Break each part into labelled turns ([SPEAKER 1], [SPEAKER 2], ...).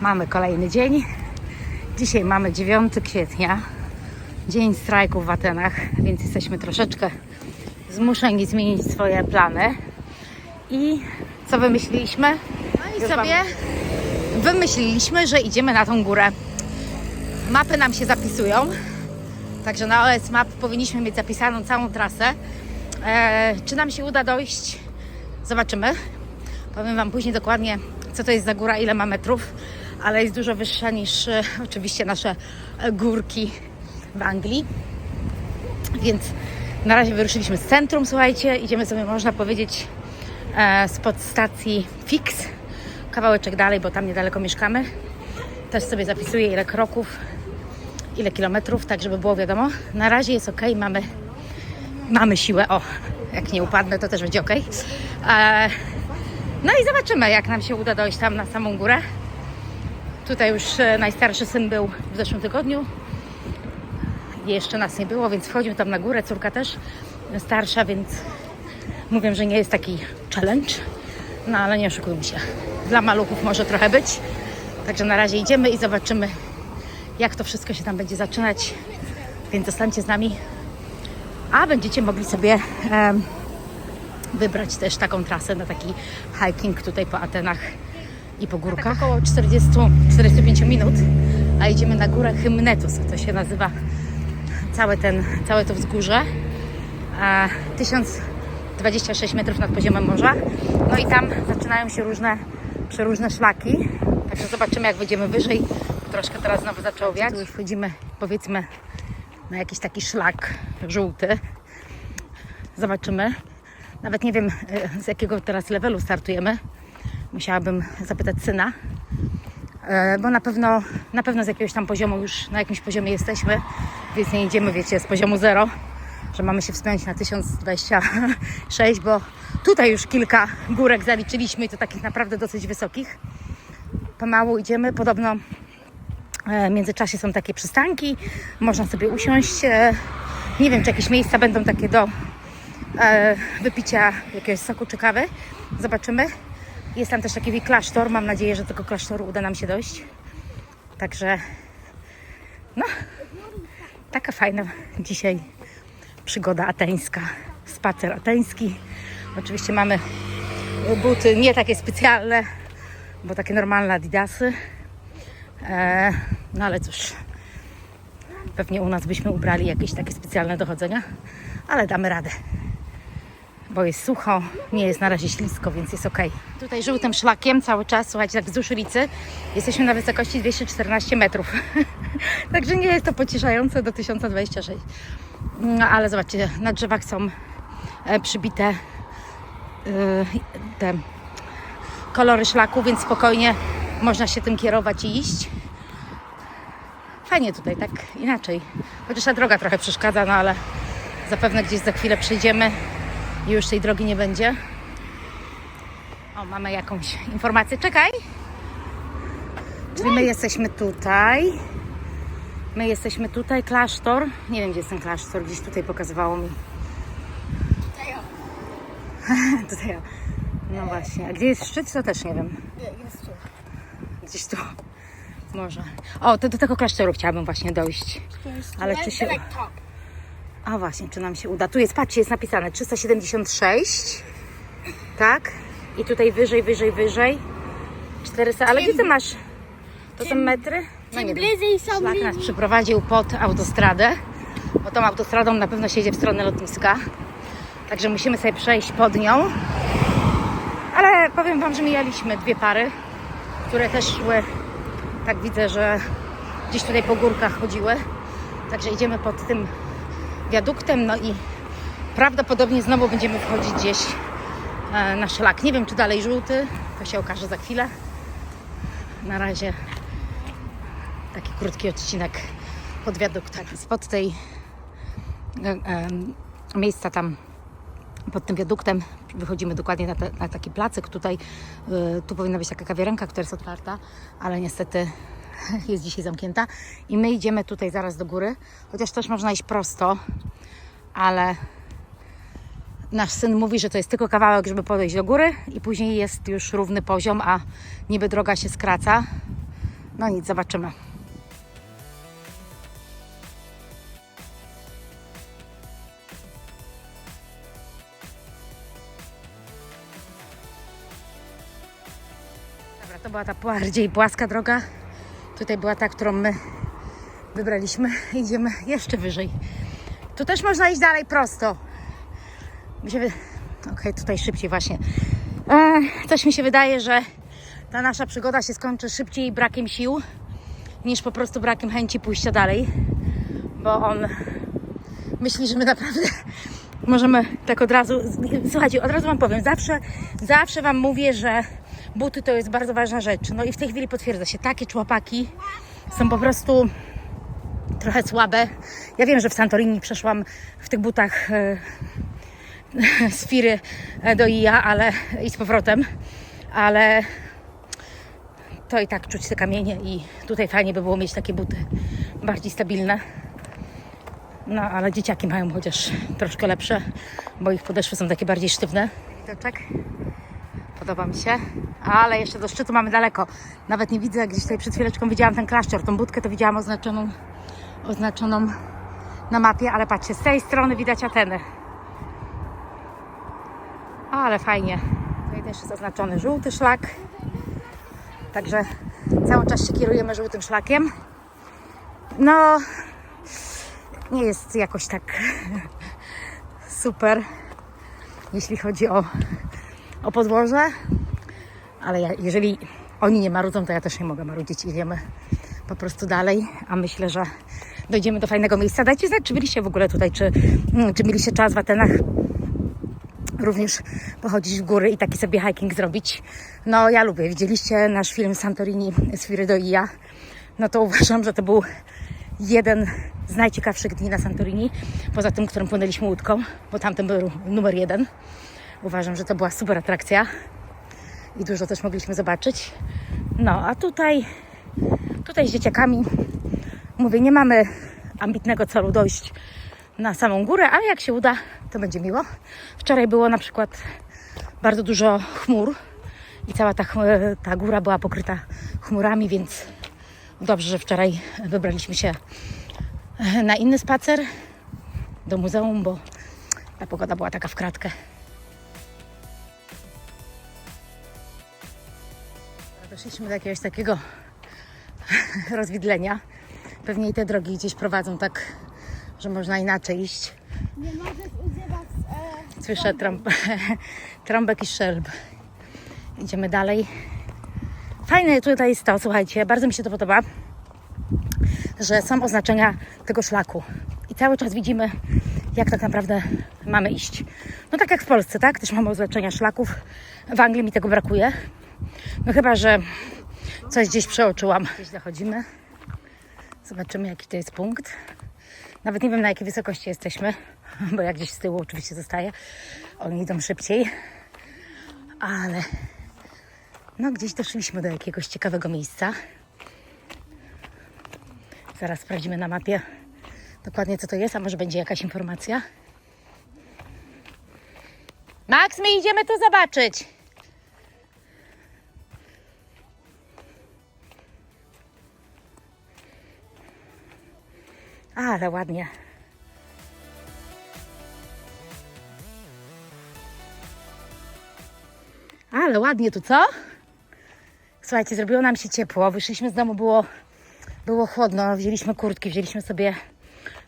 [SPEAKER 1] Mamy kolejny dzień. Dzisiaj mamy 9 kwietnia, dzień strajków w Atenach, więc jesteśmy troszeczkę zmuszeni zmienić swoje plany. I co wymyśliliśmy? No i sobie wymyśliliśmy, że idziemy na tą górę. Mapy nam się zapisują, także na OS Map powinniśmy mieć zapisaną całą trasę. Czy nam się uda dojść? Zobaczymy. Powiem Wam później dokładnie, co to jest za góra, ile ma metrów, ale jest dużo wyższa niż oczywiście nasze górki w Anglii. Więc na razie wyruszyliśmy z centrum, słuchajcie, idziemy sobie, można powiedzieć, spod stacji Fix, kawałeczek dalej, bo tam niedaleko mieszkamy. Też sobie zapisuję, ile kroków, ile kilometrów, tak żeby było wiadomo. Na razie jest ok, mamy siłę, jak nie upadnę, to też będzie ok. No i zobaczymy, jak nam się uda dojść tam na samą górę. Tutaj już najstarszy syn był w zeszłym tygodniu. Jeszcze nas nie było, więc wchodzimy tam na górę. Córka też starsza, więc mówię, że nie jest taki challenge. No ale nie oszukujmy się. Dla maluchów może trochę być. Także na razie idziemy i zobaczymy, jak to wszystko się tam będzie zaczynać. Więc zostańcie z nami. A będziecie mogli sobie wybrać też taką trasę na taki hiking tutaj po Atenach i po górkach. Tak około 40-45 minut, a idziemy na górę Hymnetus, to się nazywa całe to wzgórze. 1026 metrów nad poziomem morza. No i tam zaczynają się przeróżne szlaki. Także zobaczymy, jak będziemy wyżej. Troszkę teraz znowu zaczęło wiać. Tu już wchodzimy, powiedzmy, na jakiś taki szlak żółty. Zobaczymy. Nawet nie wiem, z jakiego teraz levelu startujemy. Musiałabym zapytać syna. Bo na pewno z jakiegoś tam poziomu już na jakimś poziomie jesteśmy. Więc nie idziemy, wiecie, z poziomu 0, że mamy się wspiąć na 1026, bo tutaj już kilka górek zaliczyliśmy i to takich naprawdę dosyć wysokich. Pomału idziemy. Podobno w międzyczasie są takie przystanki. Można sobie usiąść. Nie wiem, czy jakieś miejsca będą takie do wypicia jakiegoś soku czy kawy. Zobaczymy. Jest tam też taki klasztor. Mam nadzieję, że do tego klasztoru uda nam się dojść. Także no, taka fajna dzisiaj przygoda ateńska. Spacer ateński. Oczywiście mamy buty nie takie specjalne, bo takie normalne adidasy. No ale cóż, pewnie u nas byśmy ubrali jakieś takie specjalne do chodzenia, ale damy radę, bo jest sucho, nie jest na razie ślisko, więc jest ok. Tutaj żółtym szlakiem cały czas, słuchajcie, tak wzdłuż ulicy jesteśmy na wysokości 214 metrów. Także nie jest to pocieszające do 1026. No ale zobaczcie, na drzewach są przybite te kolory szlaku, więc spokojnie można się tym kierować i iść. Fajnie tutaj, tak inaczej. Chociaż ta droga trochę przeszkadza, no ale zapewne gdzieś za chwilę przyjdziemy i już tej drogi nie będzie. O, mamy jakąś informację. Czekaj! Czyli my jesteśmy tutaj. Klasztor. Nie wiem, gdzie jest ten klasztor. Gdzieś tutaj pokazywało mi. Tutaj. No właśnie. A gdzie jest szczyt, to też nie wiem.
[SPEAKER 2] Jest tu.
[SPEAKER 1] Gdzieś tu. Może. O, to do tego klasztoru chciałabym właśnie dojść. Ale czy się... A właśnie, czy nam się uda? Tu jest, patrzcie, jest napisane 376. Tak? I tutaj wyżej. 400. Ale gdzie ty masz? To są metry? No nie wiem. Szlak nas przyprowadził pod autostradę. Bo tą autostradą na pewno się jedzie w stronę lotniska. Także musimy sobie przejść pod nią. Ale powiem Wam, że mijaliśmy dwie pary, które też szły. Tak widzę, że gdzieś tutaj po górkach chodziły. Także idziemy pod tym wiaduktem. No i prawdopodobnie znowu będziemy wchodzić gdzieś na szlak. Nie wiem, czy dalej żółty. To się okaże za chwilę. Na razie taki krótki odcinek pod wiaduktem. Spod tej miejsca tam pod tym wiaduktem wychodzimy dokładnie na taki placek. Tutaj tu powinna być taka kawiarenka, która jest otwarta, ale niestety jest dzisiaj zamknięta. I my idziemy tutaj zaraz do góry, chociaż też można iść prosto, ale nasz syn mówi, że to jest tylko kawałek, żeby podejść do góry i później jest już równy poziom, a niby droga się skraca. No nic, zobaczymy. Dobra, to była ta bardziej płaska droga. Tutaj była ta, którą my wybraliśmy. Idziemy jeszcze wyżej. Tu też można iść dalej prosto. Okej, tutaj szybciej właśnie. Coś mi się wydaje, że ta nasza przygoda się skończy szybciej brakiem sił, niż po prostu brakiem chęci pójścia dalej. Bo on myśli, że my naprawdę możemy tak od razu... Słuchajcie, od razu wam powiem, zawsze wam mówię, że buty to jest bardzo ważna rzecz. No i w tej chwili potwierdza się, takie człopaki są po prostu trochę słabe. Ja wiem, że w Santorini przeszłam w tych butach z Firy do Ija, ale i z powrotem, ale to i tak czuć te kamienie i tutaj fajnie by było mieć takie buty bardziej stabilne. No, ale dzieciaki mają chociaż troszkę lepsze, bo ich podeszwy są takie bardziej sztywne. Widoczek. Podoba mi się. Ale jeszcze do szczytu mamy daleko. Nawet nie widzę, gdzieś tutaj przed chwileczką widziałam ten klasztor. Tą budkę to widziałam oznaczoną na mapie, ale patrzcie, z tej strony widać Ateny. Ale fajnie. Tutaj też jest oznaczony żółty szlak. Także cały czas się kierujemy żółtym szlakiem. No, nie jest jakoś tak super, jeśli chodzi o podłoże. Ale jeżeli oni nie marudzą, to ja też nie mogę marudzić. Idziemy po prostu dalej, a myślę, że dojdziemy do fajnego miejsca. Dajcie znać, czy byliście w ogóle tutaj, czy mieliście czas w Atenach również pochodzić w góry i taki sobie hiking zrobić. No ja lubię. Widzieliście nasz film Santorini z Firy do Ija. No to uważam, że to był jeden z najciekawszych dni na Santorini. Poza tym, którym płynęliśmy łódką, bo tamten był numer 1. Uważam, że to była super atrakcja i dużo też mogliśmy zobaczyć. No a tutaj z dzieciakami, mówię, nie mamy ambitnego celu dojść na samą górę, ale jak się uda, to będzie miło. Wczoraj było na przykład bardzo dużo chmur i cała ta góra była pokryta chmurami, więc dobrze, że wczoraj wybraliśmy się na inny spacer do muzeum, bo ta pogoda była taka w kratkę. Doszliśmy do jakiegoś takiego rozwidlenia. Pewnie i te drogi gdzieś prowadzą tak, że można inaczej iść.
[SPEAKER 2] Nie możesz używać...
[SPEAKER 1] Słyszę trąbek i strzelb. Idziemy dalej. Fajne tutaj jest to, słuchajcie, bardzo mi się to podoba, że są oznaczenia tego szlaku. I cały czas widzimy, jak tak naprawdę mamy iść. No tak jak w Polsce, tak? Też mamy oznaczenia szlaków. W Anglii mi tego brakuje. No chyba, że coś gdzieś przeoczyłam. Gdzieś zachodzimy. Zobaczymy, jaki to jest punkt. Nawet nie wiem, na jakiej wysokości jesteśmy, bo jak gdzieś z tyłu oczywiście zostaje. Oni idą szybciej. Ale no gdzieś doszliśmy do jakiegoś ciekawego miejsca. Zaraz sprawdzimy na mapie dokładnie, co to jest, a może będzie jakaś informacja. Max, my idziemy tu zobaczyć. Ale ładnie. Ale ładnie tu, co? Słuchajcie, zrobiło nam się ciepło. Wyszliśmy z domu, było chłodno. Wzięliśmy kurtki, wzięliśmy sobie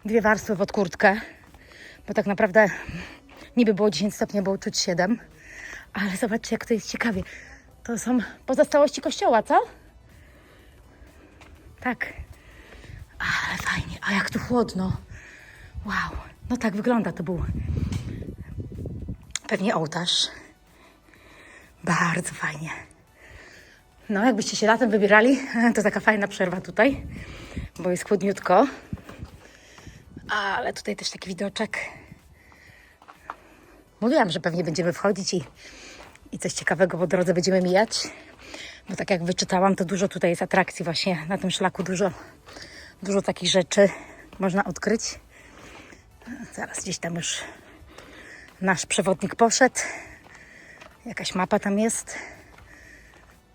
[SPEAKER 1] 2 warstwy pod kurtkę. Bo tak naprawdę niby było 10 stopni, było czuć 7. Ale zobaczcie, jak to jest ciekawie. To są pozostałości kościoła, co? Tak. Ale fajnie. A jak tu chłodno. Wow. No tak wygląda. To był pewnie ołtarz. Bardzo fajnie. No, jakbyście się latem wybierali, to taka fajna przerwa tutaj, bo jest chłodniutko. Ale tutaj też taki widoczek. Mówiłam, że pewnie będziemy wchodzić i coś ciekawego po drodze będziemy mijać. Bo tak jak wyczytałam, to dużo tutaj jest atrakcji właśnie na tym szlaku. Dużo takich rzeczy można odkryć. Zaraz gdzieś tam już nasz przewodnik poszedł. Jakaś mapa tam jest.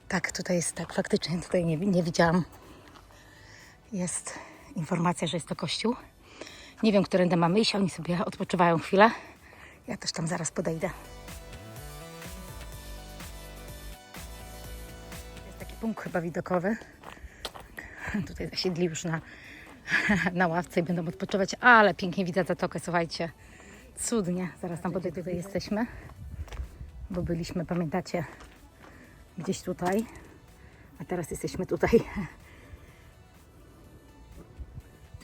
[SPEAKER 1] Tak, tutaj jest tak, faktycznie tutaj nie widziałam Jest informacja, że jest to kościół. Nie wiem, którędy mamy iść, oni sobie odpoczywają chwilę. Ja też tam zaraz podejdę. Jest taki punkt chyba widokowy. Tutaj zasiedli już na ławce i będą odpoczywać, ale pięknie widzę zatokę, słuchajcie. Cudnie. Zaraz tam podejdę, tutaj jesteśmy. Bo byliśmy, pamiętacie, gdzieś tutaj. A teraz jesteśmy tutaj.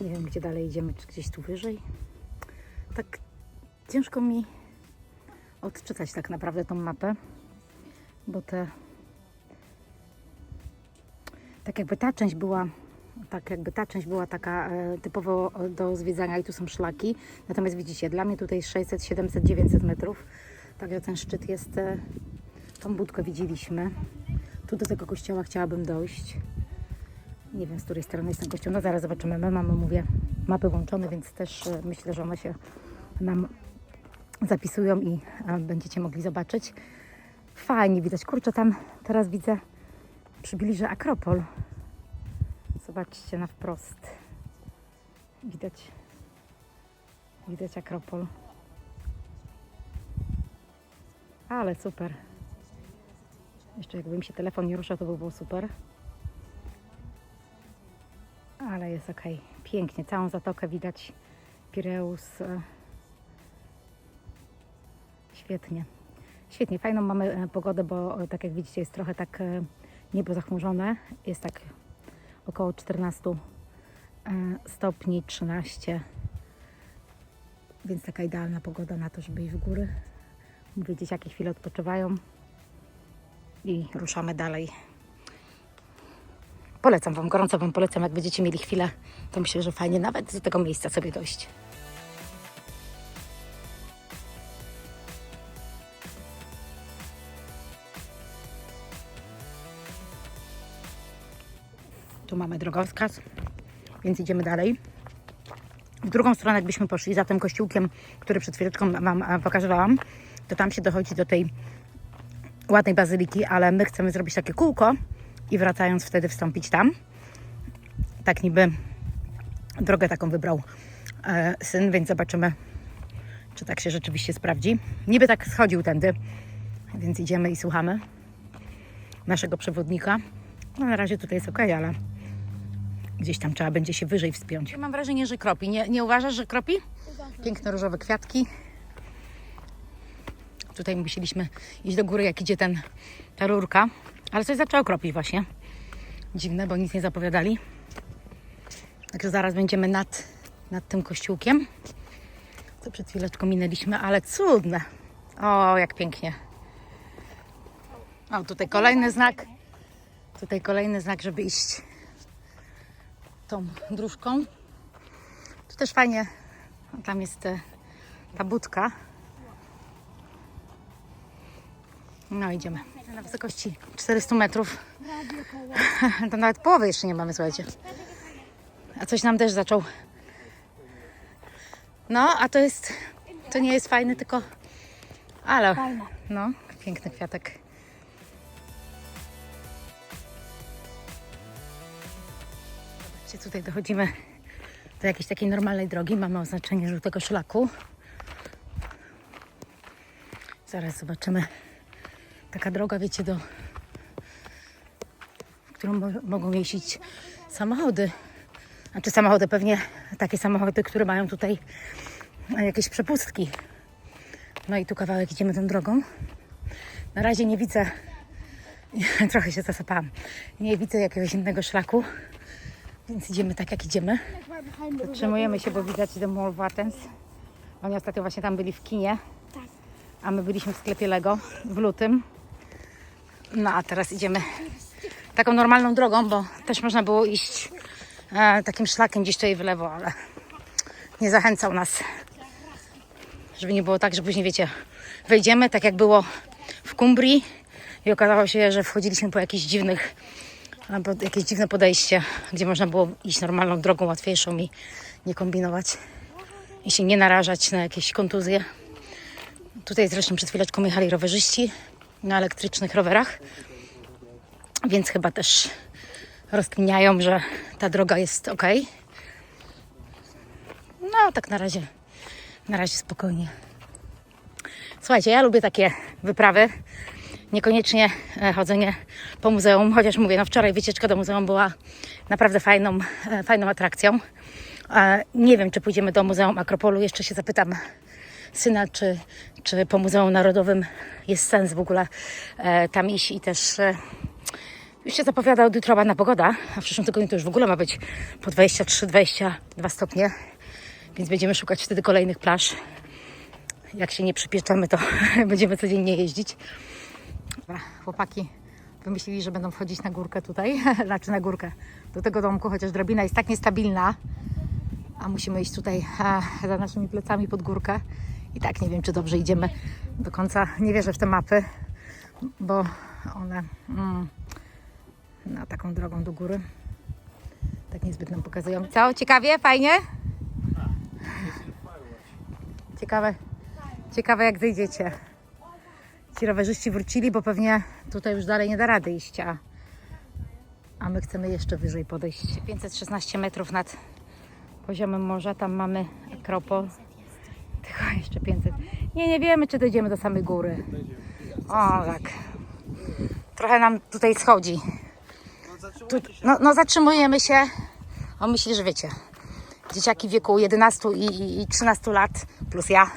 [SPEAKER 1] Nie wiem, gdzie dalej idziemy, czy gdzieś tu wyżej. Tak ciężko mi odczytać tak naprawdę tą mapę, bo tak jakby ta część była taka typowo do zwiedzania i tu są szlaki. Natomiast widzicie, dla mnie tutaj jest 600, 700, 900 metrów. Także ten szczyt jest, tą budkę widzieliśmy. Tu do tego kościoła chciałabym dojść. Nie wiem, z której strony jest ten kościół. No zaraz zobaczymy. My mamy, mówię, mapy włączone, więc też myślę, że one się nam zapisują i będziecie mogli zobaczyć. Fajnie widać. Kurczę, tam teraz widzę, przybliżę Akropol. Zobaczcie na wprost. Widać Akropol. Ale super. Jeszcze jakby mi się telefon nie ruszał, to by było super. Ale jest ok. Pięknie. Całą zatokę widać. Pireus. Świetnie. Świetnie. Fajną mamy pogodę, bo tak jak widzicie, jest trochę tak niebo zachmurzone. Jest tak około 14 stopni, 13. Więc taka idealna pogoda na to, żeby iść w góry. Mówię, dzieciaki chwilę odpoczywają i ruszamy dalej. Polecam Wam, gorąco Wam polecam, jak będziecie mieli chwilę, to myślę, że fajnie nawet do tego miejsca sobie dojść. Tu mamy drogowskaz, więc idziemy dalej. W drugą stronę, jakbyśmy poszli za tym kościółkiem, który przed chwileczką Wam pokazywałam, to tam się dochodzi do tej ładnej bazyliki, ale my chcemy zrobić takie kółko i wracając wtedy wstąpić tam. Tak niby drogę taką wybrał syn, więc zobaczymy, czy tak się rzeczywiście sprawdzi. Niby tak schodził tędy, więc idziemy i słuchamy naszego przewodnika. No na razie tutaj jest ok, ale gdzieś tam trzeba będzie się wyżej wspiąć. Mam wrażenie, że kropi. Nie uważasz, że kropi? Piękne różowe kwiatki. Tutaj musieliśmy iść do góry, jak idzie ta rurka. Ale coś zaczęło kropić właśnie. Dziwne, bo nic nie zapowiadali. Także zaraz będziemy nad tym kościółkiem. Co przed chwileczką minęliśmy, ale cudne. O, jak pięknie. O, tutaj kolejny znak. Tutaj kolejny znak, żeby iść tą dróżką. Tu też fajnie. Tam jest ta budka. No, idziemy. Na wysokości 400 metrów. To nawet połowy jeszcze nie mamy, słuchajcie. A coś nam też zaczął. No, a to nie jest fajny, tylko... Ale, no, piękny kwiatek. Zobaczcie, tutaj dochodzimy do jakiejś takiej normalnej drogi. Mamy oznaczenie żółtego szlaku. Zaraz zobaczymy. Taka droga, wiecie, w którą mogą jeździć samochody. Znaczy samochody, pewnie takie samochody, które mają tutaj jakieś przepustki. No i tu kawałek idziemy tą drogą. Na razie nie widzę, trochę się zasypałam, nie widzę jakiegoś innego szlaku, więc idziemy tak, jak idziemy. Zatrzymujemy się, bo widać The Mall of Athens. Oni ostatnio właśnie tam byli w kinie, a my byliśmy w sklepie Lego w lutym. No a teraz idziemy taką normalną drogą, bo też można było iść takim szlakiem gdzieś tutaj w lewo, ale nie zachęcał nas. Żeby nie było tak, że później, wiecie, wejdziemy, tak jak było w Kumbrii i okazało się, że wchodziliśmy po jakieś dziwne podejście, gdzie można było iść normalną drogą, łatwiejszą i nie kombinować i się nie narażać na jakieś kontuzje. Tutaj zresztą przed chwileczką jechali rowerzyści na elektrycznych rowerach, więc chyba też rozkminiają, że ta droga jest ok. No, tak na razie spokojnie. Słuchajcie, ja lubię takie wyprawy. Niekoniecznie chodzenie po muzeum, chociaż mówię, no wczoraj wycieczka do muzeum była naprawdę fajną atrakcją. Nie wiem, czy pójdziemy do Muzeum Akropolu. Jeszcze się zapytam syna, czy po Muzeum Narodowym jest sens w ogóle tam iść i też już się zapowiada od jutra ładna pogoda, a w przyszłym tygodniu to już w ogóle ma być po 23-22 stopnie, więc będziemy szukać wtedy kolejnych plaż. Jak się nie przypieczemy, to będziemy codziennie jeździć. Dobra, chłopaki wymyślili, że będą wchodzić na górkę tutaj, znaczy na górkę do tego domku, chociaż drabina jest tak niestabilna, a musimy iść tutaj za naszymi plecami pod górkę. I tak nie wiem, czy dobrze idziemy do końca. Nie wierzę w te mapy, bo one na taką drogą do góry tak niezbyt nam pokazują. Co? Ciekawie? Fajnie? Ciekawe jak zejdziecie. Ci rowerzyści wrócili, bo pewnie tutaj już dalej nie da rady iść, a my chcemy jeszcze wyżej podejść. 516 metrów nad poziomem morza, tam mamy Akropol. Tylko jeszcze 500. Nie wiemy, czy dojdziemy do samej góry. O, tak. Trochę nam tutaj schodzi. No zatrzymujemy się. On myśli, że wiecie, dzieciaki w wieku 11 i 13 lat, plus ja,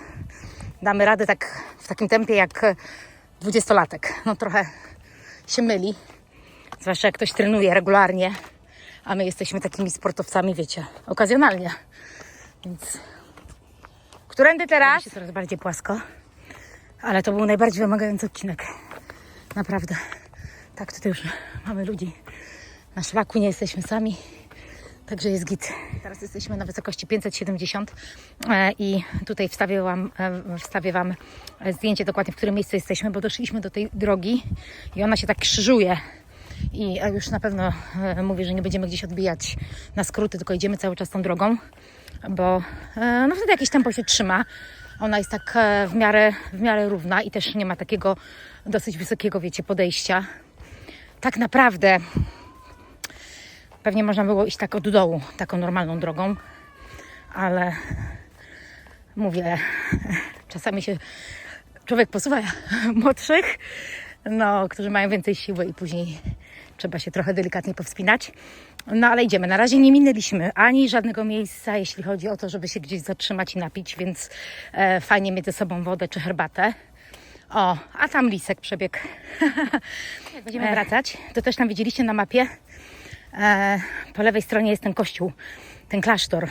[SPEAKER 1] damy radę tak w takim tempie jak 20-latek. No trochę się myli. Zwłaszcza jak ktoś trenuje regularnie, a my jesteśmy takimi sportowcami, wiecie, okazjonalnie. Więc którędy teraz? Robi się coraz bardziej płasko, ale to był najbardziej wymagający odcinek. Naprawdę. Tak, tutaj już mamy ludzi na szlaku, nie jesteśmy sami, także jest git. Teraz jesteśmy na wysokości 570 i tutaj wstawię Wam zdjęcie dokładnie, w którym miejscu jesteśmy, bo doszliśmy do tej drogi i ona się tak krzyżuje. I już na pewno mówię, że nie będziemy gdzieś odbijać na skróty, tylko idziemy cały czas tą drogą, bo no wtedy jakieś tempo się trzyma. Ona jest tak w miarę równa i też nie ma takiego dosyć wysokiego, wiecie, podejścia. Tak naprawdę pewnie można było iść tak od dołu, taką normalną drogą, ale mówię, czasami się człowiek posuwa młodszych, no, którzy mają więcej siły i później trzeba się trochę delikatnie powspinać. No ale idziemy. Na razie nie minęliśmy ani żadnego miejsca, jeśli chodzi o to, żeby się gdzieś zatrzymać i napić, więc fajnie mieć ze sobą wodę czy herbatę. O, a tam lisek przebiegł. Jak będziemy wracać, to też tam widzieliście na mapie, po lewej stronie jest ten kościół, ten klasztor,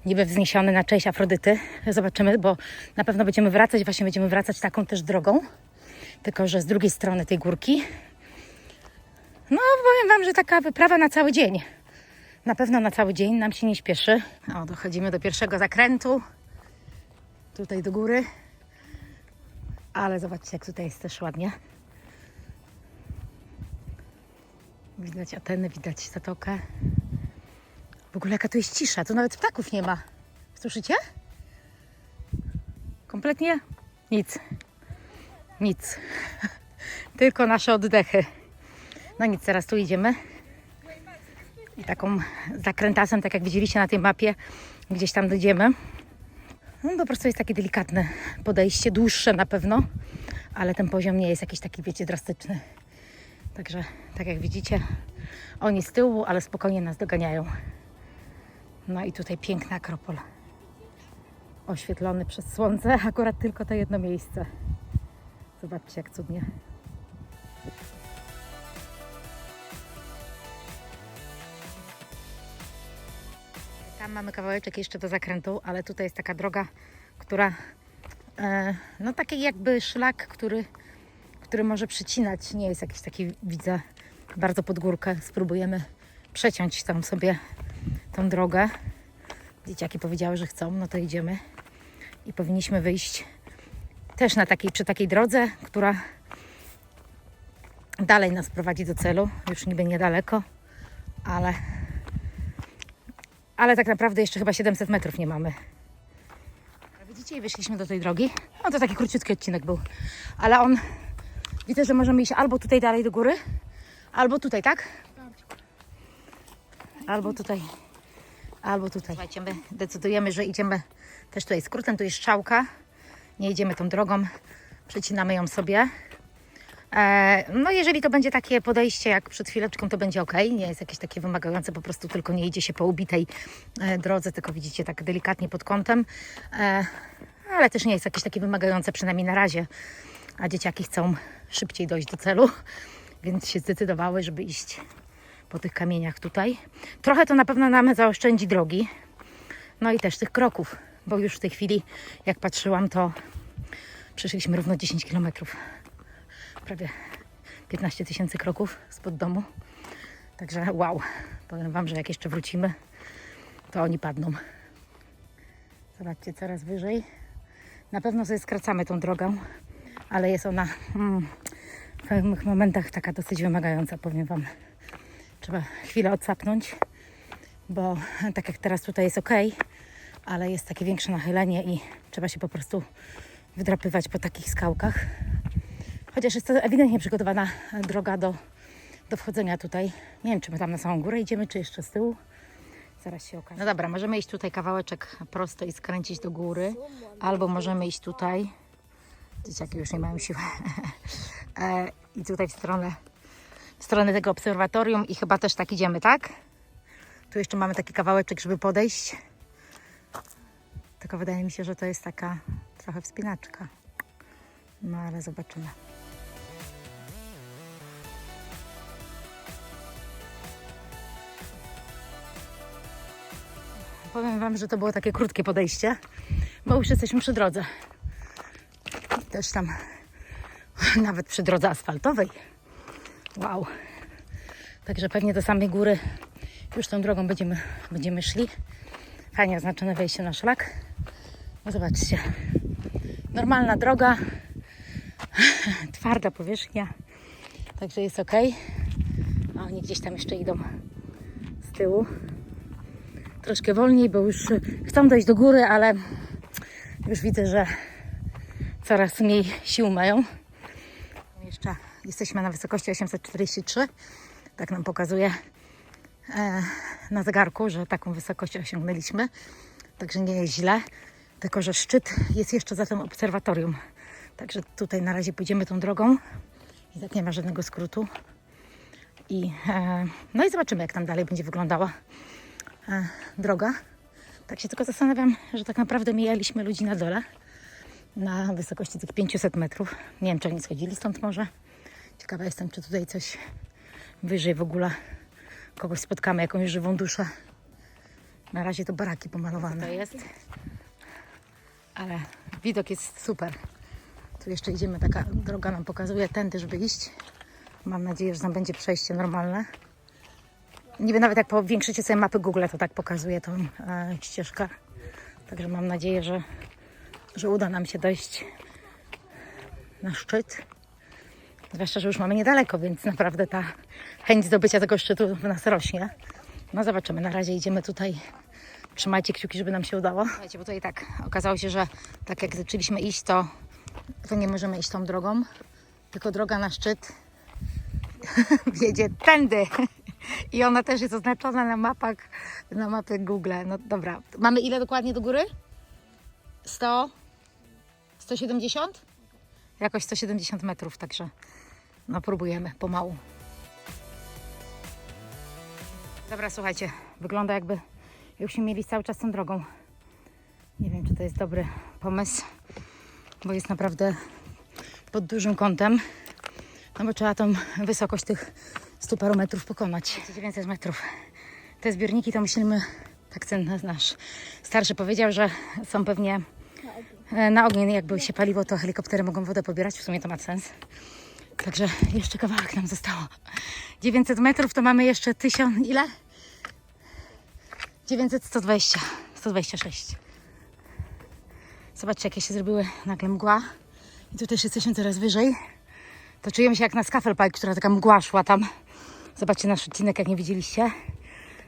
[SPEAKER 1] niby wzniesiony na cześć Afrodyty. Zobaczymy, bo na pewno będziemy wracać, właśnie będziemy wracać taką też drogą, tylko że z drugiej strony tej górki. No, powiem Wam, że taka wyprawa na cały dzień. Na pewno na cały dzień, nam się nie śpieszy. O, dochodzimy do pierwszego zakrętu. Tutaj do góry. Ale zobaczcie, jak tutaj jest też ładnie. Widać Ateny, widać zatokę. W ogóle jaka tu jest cisza, tu nawet ptaków nie ma. Słyszycie? Kompletnie nic. Nic. Tylko nasze oddechy. No nic, teraz tu idziemy. I taką zakrętasem, tak jak widzieliście na tej mapie, gdzieś tam dojdziemy. No po prostu jest takie delikatne podejście, dłuższe na pewno, ale ten poziom nie jest jakiś taki, wiecie, drastyczny. Także, tak jak widzicie, oni z tyłu, ale spokojnie nas doganiają. No i tutaj piękny Akropol. Oświetlony przez słońce, akurat tylko to jedno miejsce. Zobaczcie, jak cudnie. Tam mamy kawałeczek jeszcze do zakrętu, ale tutaj jest taka droga, która, no taki jakby szlak, który może przycinać. Nie jest jakiś taki, widzę, bardzo pod górkę. Spróbujemy przeciąć tam sobie tą drogę. Dzieciaki powiedziały, że chcą, no to idziemy. I powinniśmy wyjść też przy takiej drodze, która dalej nas prowadzi do celu. Już niby niedaleko, ale tak naprawdę jeszcze chyba 700 metrów nie mamy. Widzicie, i wyszliśmy do tej drogi. No to taki króciutki odcinek był. Ale widzę, że możemy iść albo tutaj dalej do góry, albo tutaj, tak? albo tutaj, albo tutaj. Słuchajcie, my decydujemy, że idziemy też tutaj skrótem, tu jest strzałka, nie idziemy tą drogą, przecinamy ją sobie. No jeżeli to będzie takie podejście jak przed chwileczką, to będzie ok, nie jest jakieś takie wymagające, po prostu tylko nie idzie się po ubitej drodze, tylko widzicie tak delikatnie pod kątem, ale też nie jest jakieś takie wymagające, przynajmniej na razie, a dzieciaki chcą szybciej dojść do celu, więc się zdecydowały, żeby iść po tych kamieniach tutaj. Trochę to na pewno nam zaoszczędzi drogi, no i też tych kroków, bo już w tej chwili, jak patrzyłam, to przeszliśmy równo 10 km. Prawie 15 000 kroków spod domu. Także wow, powiem Wam, że jak jeszcze wrócimy, to oni padną. Zobaczcie, coraz wyżej. Na pewno sobie skracamy tą drogę, ale jest ona w pewnych momentach taka dosyć wymagająca, powiem Wam. Trzeba chwilę odsapnąć, bo tak jak teraz tutaj jest ok, ale jest takie większe nachylenie i trzeba się po prostu wdrapywać po takich skałkach. Chociaż jest to ewidentnie przygotowana droga do wchodzenia tutaj. Nie wiem, czy my tam na samą górę idziemy, czy jeszcze z tyłu. Zaraz się okaże. No dobra, możemy iść tutaj kawałeczek prosto i skręcić do góry. Albo możemy iść tutaj. Dzieciaki już nie mają siły. I tutaj w stronę tego obserwatorium i chyba też tak idziemy, tak? Tu jeszcze mamy taki kawałeczek, żeby podejść. Tylko wydaje mi się, że to jest taka trochę wspinaczka. No ale zobaczymy. Powiem Wam, że to było takie krótkie podejście, bo już jesteśmy przy drodze. Też tam nawet przy drodze asfaltowej. Wow. Także pewnie do samej góry już tą drogą będziemy szli. Fajnie oznaczone wejście na szlak. No zobaczcie. Normalna droga. Twarda powierzchnia. Także jest ok. A oni gdzieś tam jeszcze idą z tyłu. Troszkę wolniej, bo już chcą dojść do góry, ale już widzę, że coraz mniej sił mają. Jeszcze jesteśmy na wysokości 843. Tak nam pokazuje na zegarku, że taką wysokość osiągnęliśmy. Także nie jest źle. Tylko że szczyt jest jeszcze za tym obserwatorium. Także tutaj na razie pójdziemy tą drogą. I tak nie ma żadnego skrótu. No i zobaczymy, jak tam dalej będzie wyglądała droga. Tak się tylko zastanawiam, że tak naprawdę mijaliśmy ludzi na dole. Na wysokości tych 500 metrów. Nie wiem, czy oni schodzili stąd może. Ciekawa jestem, czy tutaj coś wyżej w ogóle kogoś spotkamy, jakąś żywą duszę. Na razie to baraki pomalowane. To jest. Ale widok jest super. Tu jeszcze idziemy, taka droga nam pokazuje tędy, żeby iść. Mam nadzieję, że tam będzie przejście normalne. Niby nawet jak powiększycie sobie mapy Google, to tak pokazuje tą ścieżkę. Także mam nadzieję, że uda nam się dojść na szczyt. Zwłaszcza, że już mamy niedaleko, więc naprawdę ta chęć zdobycia tego szczytu w nas rośnie. No zobaczymy, na razie idziemy tutaj. Trzymajcie kciuki, żeby nam się udało. Słuchajcie, bo tutaj tak okazało się, że tak jak zaczęliśmy iść, to nie możemy iść tą drogą, tylko droga na szczyt wiedzie tędy. I ona też jest oznaczona na mapach, na mapie Google. No dobra, mamy ile dokładnie do góry? 100? 170? Jakoś 170 metrów, także no próbujemy pomału. Dobra, słuchajcie, wygląda jakby już się mieli cały czas tą drogą. Nie wiem, czy to jest dobry pomysł, bo jest naprawdę pod dużym kątem. No bo trzeba tą wysokość tych 100 paru metrów pokonać. 900 metrów. Te zbiorniki to myślimy, tak ten nasz starszy powiedział, że są pewnie na ogień. Jakby się paliło, to helikoptery mogą wodę pobierać. W sumie to ma sens. Także jeszcze kawałek nam zostało. 900 metrów to mamy jeszcze 1000, ile? 900, 120, 126. Zobaczcie, jakie się zrobiły nagle mgła. I tu też jesteśmy coraz wyżej. To czujemy się jak na Scafell Pike, która taka mgła szła tam. Zobaczcie nasz odcinek, jak nie widzieliście.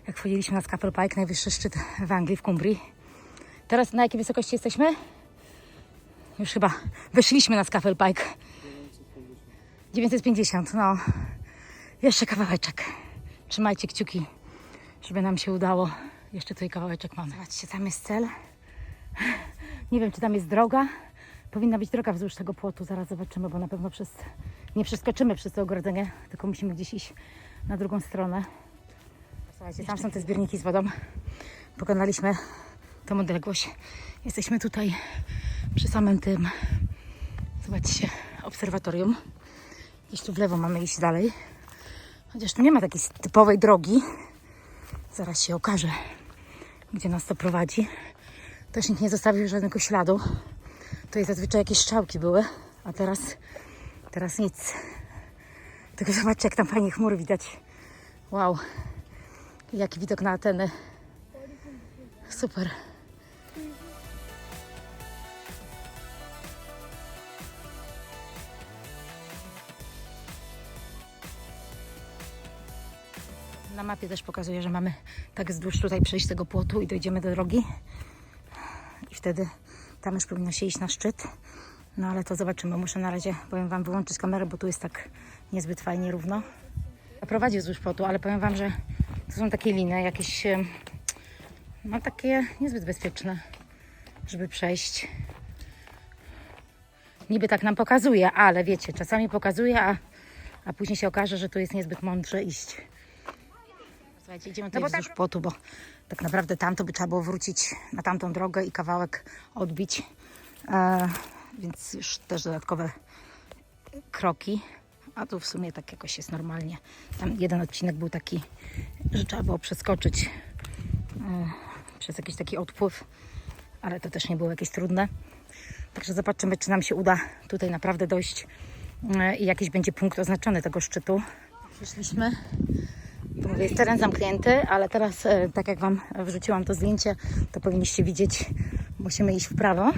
[SPEAKER 1] Jak wchodziliśmy na Scafell Pike, najwyższy szczyt w Anglii, w Cumbrii. Teraz na jakiej wysokości jesteśmy? Już chyba weszliśmy na Scafell Pike. 950, no. Jeszcze kawałeczek. Trzymajcie kciuki, żeby nam się udało. Jeszcze tutaj kawałeczek mamy. Zobaczcie, tam jest cel. Nie wiem, czy tam jest droga. Powinna być droga wzdłuż tego płotu. Zaraz zobaczymy, bo na pewno nie przeskoczymy przez to ogrodzenie, tylko musimy gdzieś iść na drugą stronę. Słuchajcie, tam są te zbiorniki z wodą. Pokonaliśmy tą odległość. Jesteśmy tutaj przy samym tym, zobaczcie, obserwatorium. Gdzieś tu w lewo mamy iść dalej. Chociaż tu nie ma takiej typowej drogi. Zaraz się okaże, gdzie nas to prowadzi. Też nikt nie zostawił żadnego śladu. Tutaj zazwyczaj jakieś strzałki były, a teraz nic. Tylko zobaczcie, jak tam fajnie chmury widać. Wow. Jaki widok na Ateny. Super. Na mapie też pokazuje, że mamy tak wzdłuż tutaj przejść tego płotu i dojdziemy do drogi. I wtedy tam już powinno się iść na szczyt. No ale to zobaczymy. Muszę na razie, powiem Wam, wyłączyć kamerę, bo tu jest tak niezbyt fajnie równo. Prowadzi wzdłuż płotu, ale powiem Wam, że to są takie liny jakieś, no takie niezbyt bezpieczne, żeby przejść. Niby tak nam pokazuje, ale wiecie, czasami pokazuje, a później się okaże, że tu jest niezbyt mądrze iść. Słuchajcie, idziemy tutaj wzdłuż płotu, bo tak naprawdę tamto by trzeba było wrócić na tamtą drogę i kawałek odbić. Więc już też dodatkowe kroki. A tu w sumie tak jakoś jest normalnie. Tam jeden odcinek był taki, że trzeba było przeskoczyć przez jakiś taki odpływ, ale to też nie było jakieś trudne. Także zobaczymy, czy nam się uda tutaj naprawdę dojść i jakiś będzie punkt oznaczony tego szczytu. Przyszliśmy. Mówię, jest teren zamknięty, ale teraz, tak jak Wam wrzuciłam to zdjęcie, to powinniście widzieć, musimy iść w prawo.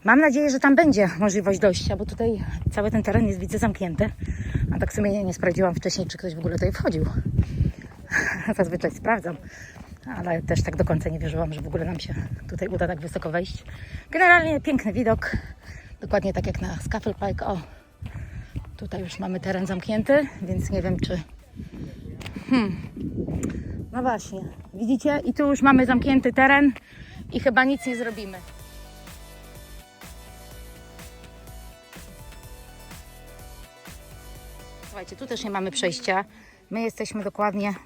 [SPEAKER 1] Mam nadzieję, że tam będzie możliwość dojścia, bo tutaj cały ten teren jest, widzę, zamknięty. A tak w sumie nie sprawdziłam wcześniej, czy ktoś w ogóle tutaj wchodził. Zazwyczaj sprawdzam, ale też tak do końca nie wierzyłam, że w ogóle nam się tutaj uda tak wysoko wejść. Generalnie piękny widok, dokładnie tak jak na Scafell Pike. O, tutaj już mamy teren zamknięty, więc nie wiem, czy... No właśnie, widzicie? I tu już mamy zamknięty teren i chyba nic nie zrobimy. Słuchajcie, tu też nie mamy przejścia. My jesteśmy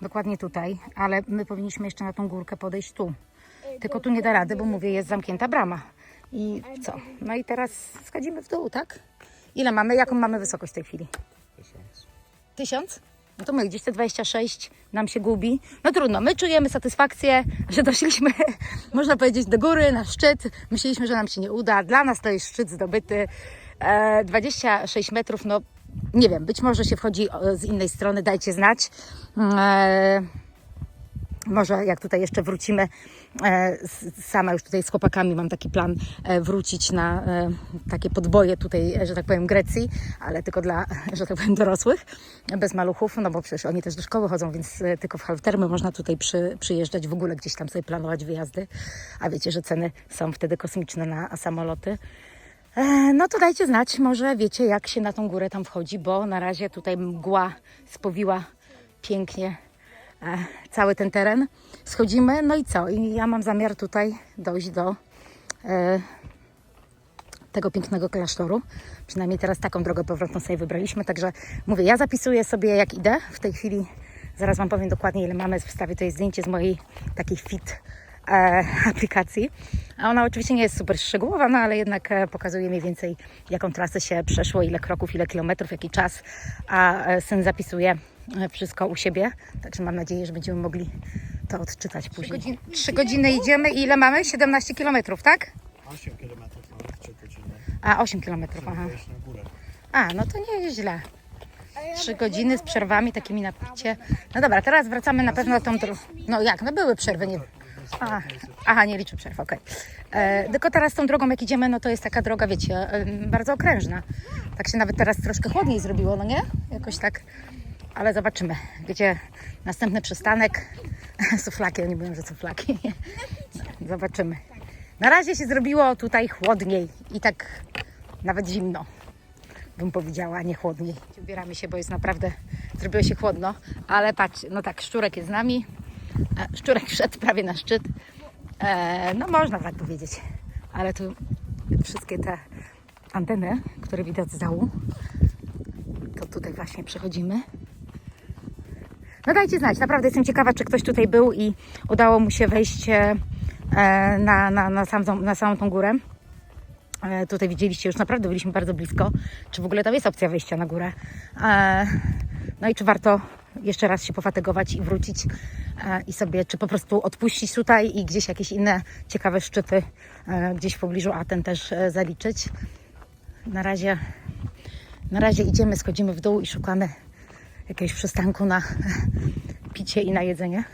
[SPEAKER 1] dokładnie tutaj, ale my powinniśmy jeszcze na tą górkę podejść tu. Tylko tu nie da rady, bo mówię, jest zamknięta brama. I co? No i teraz schodzimy w dół, tak? Ile mamy? Jaką mamy wysokość w tej chwili? 1000? No to my gdzieś te 26 nam się gubi. No trudno, my czujemy satysfakcję, że doszliśmy, można powiedzieć, do góry, na szczyt. Myśleliśmy, że nam się nie uda. Dla nas to jest szczyt zdobyty. 26 metrów, no nie wiem, być może się wchodzi z innej strony, dajcie znać. Może jak tutaj jeszcze wrócimy, sama już tutaj z chłopakami mam taki plan wrócić na takie podboje tutaj, że tak powiem, Grecji, ale tylko dla, że tak powiem, dorosłych, bez maluchów, no bo przecież oni też do szkoły chodzą, więc tylko w halftermy można tutaj przyjeżdżać, w ogóle gdzieś tam sobie planować wyjazdy, a wiecie, że ceny są wtedy kosmiczne na samoloty. No to dajcie znać, może wiecie, jak się na tą górę tam wchodzi, bo na razie tutaj mgła spowiła pięknie cały ten teren. Schodzimy, no i co? I ja mam zamiar tutaj dojść do tego pięknego klasztoru. Przynajmniej teraz taką drogę powrotną sobie wybraliśmy, także mówię, ja zapisuję sobie, jak idę. W tej chwili zaraz Wam powiem dokładnie, ile mamy. Wstawię tutaj zdjęcie z mojej takiej fit aplikacji. A ona oczywiście nie jest super szczegółowa, no ale jednak pokazuje mniej więcej, jaką trasę się przeszło, ile kroków, ile kilometrów, jaki czas, a syn zapisuje wszystko u siebie, także mam nadzieję, że będziemy mogli to odczytać później. 3 godziny idziemy i ile mamy? 17 kilometrów, tak?
[SPEAKER 3] 8 km mamy w 3 godziny.
[SPEAKER 1] A, 8 kilometrów, aha.
[SPEAKER 3] Wejść na górę.
[SPEAKER 1] A, no to nie jest źle. 3 godziny z przerwami takimi na picie. No dobra, teraz wracamy na pewno tą drogą. No jak, no były przerwy, nie... Aha, nie liczę przerw, okej. Tylko teraz tą drogą, jak idziemy, no to jest taka droga, wiecie, bardzo okrężna. Tak się nawet teraz troszkę chłodniej zrobiło, no nie? Jakoś tak, ale zobaczymy, gdzie następny przystanek. Suflaki, oni mówią, że suflaki. Zobaczymy. Na razie się zrobiło tutaj chłodniej i tak nawet zimno, bym powiedziała, a nie chłodniej. Ubieramy się, bo jest naprawdę, zrobiło się chłodno, ale patrz, no tak, Szczurek jest z nami. Szczurek wszedł prawie na szczyt. No można tak powiedzieć. Ale tu wszystkie te anteny, które widać z dołu, to tutaj właśnie przechodzimy. No dajcie znać, naprawdę jestem ciekawa, czy ktoś tutaj był i udało mu się wejść na samą tą górę. Tutaj widzieliście, już naprawdę byliśmy bardzo blisko. Czy w ogóle tam jest opcja wejścia na górę? No i czy warto jeszcze raz się pofatygować i wrócić i sobie, czy po prostu odpuścić tutaj i gdzieś jakieś inne ciekawe szczyty gdzieś w pobliżu Aten też zaliczyć. Na razie idziemy, schodzimy w dół i szukamy jakiegoś przystanku na picie i na jedzenie,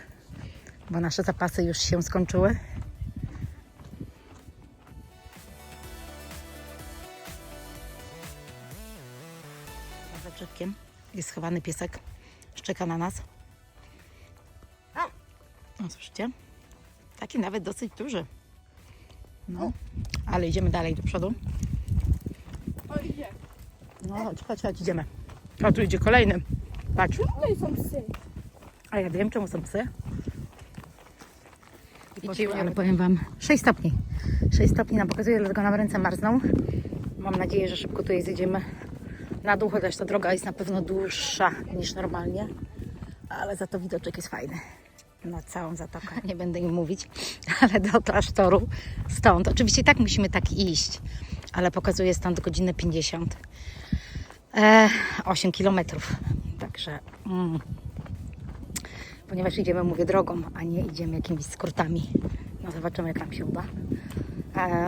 [SPEAKER 1] bo nasze zapasy już się skończyły. Za drzewkiem jest schowany piesek, szczeka na nas. No słyszycie? Taki nawet dosyć duży. No, ale idziemy dalej do przodu.
[SPEAKER 2] O, idzie.
[SPEAKER 1] No chodź, idziemy. O, tu idzie kolejny. Patrz.
[SPEAKER 2] Tutaj są psy.
[SPEAKER 1] A ja wiem, czemu są psy. Ale powiem Wam, 6 stopni. 6 stopni nam pokazuje, dlatego nam ręce marzną. Mam nadzieję, że szybko tutaj zjedziemy na dół, chociaż ta droga jest na pewno dłuższa niż normalnie. Ale za to widoczek jest fajny. Na całą zatokę. Nie będę im mówić, ale do klasztoru stąd. Oczywiście i tak musimy tak iść, ale pokazuje stąd godzinę 50. 8 kilometrów. Także ponieważ idziemy, mówię, drogą, a nie idziemy jakimiś skrótami. No zobaczymy, jak nam się uda.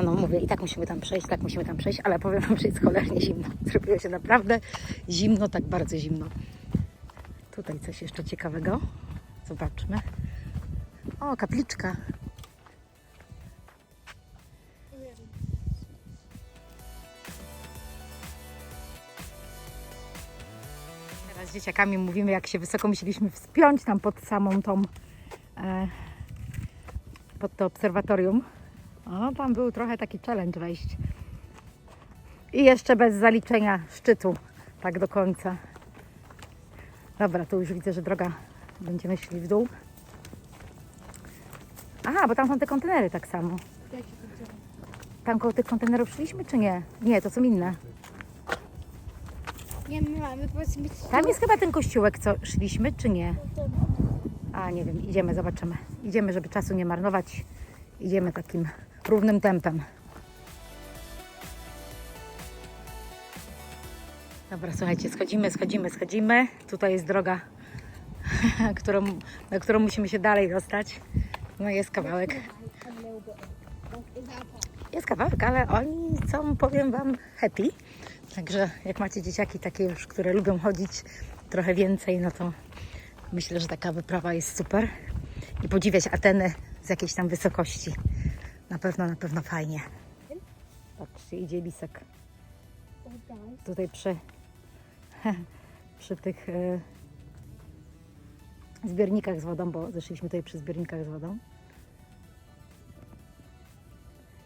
[SPEAKER 1] No mówię, i tak musimy tam przejść, ale powiem Wam, że jest cholernie zimno. Zrobiło się naprawdę zimno, tak bardzo zimno. Tutaj coś jeszcze ciekawego. Zobaczmy. O, kapliczka. Teraz z dzieciakami mówimy, jak się wysoko musieliśmy wspiąć tam pod samą tą pod to obserwatorium. O, tam był trochę taki challenge wejść. I jeszcze bez zaliczenia szczytu, tak do końca. Dobra, tu już widzę, że droga, będziemy szli w dół. Aha, bo tam są te kontenery tak samo. Tam koło tych kontenerów szliśmy, czy nie? Nie, to są inne.
[SPEAKER 2] Nie, my mamy powiedzmy...
[SPEAKER 1] Tam jest chyba ten kościółek, co szliśmy, czy nie? A, nie wiem, idziemy, zobaczymy. Idziemy, żeby czasu nie marnować. Idziemy takim równym tempem. Dobra, słuchajcie, schodzimy. Tutaj jest droga, na którą musimy się dalej dostać. No jest kawałek. Jest kawałek, ale oni są, powiem Wam, happy. Także jak macie dzieciaki takie już, które lubią chodzić trochę więcej, no to myślę, że taka wyprawa jest super. I podziwiać Ateny z jakiejś tam wysokości. Na pewno fajnie. Patrzcie, idzie lisek. Tutaj przy tych zbiornikach z wodą, bo zeszliśmy tutaj przy zbiornikach z wodą.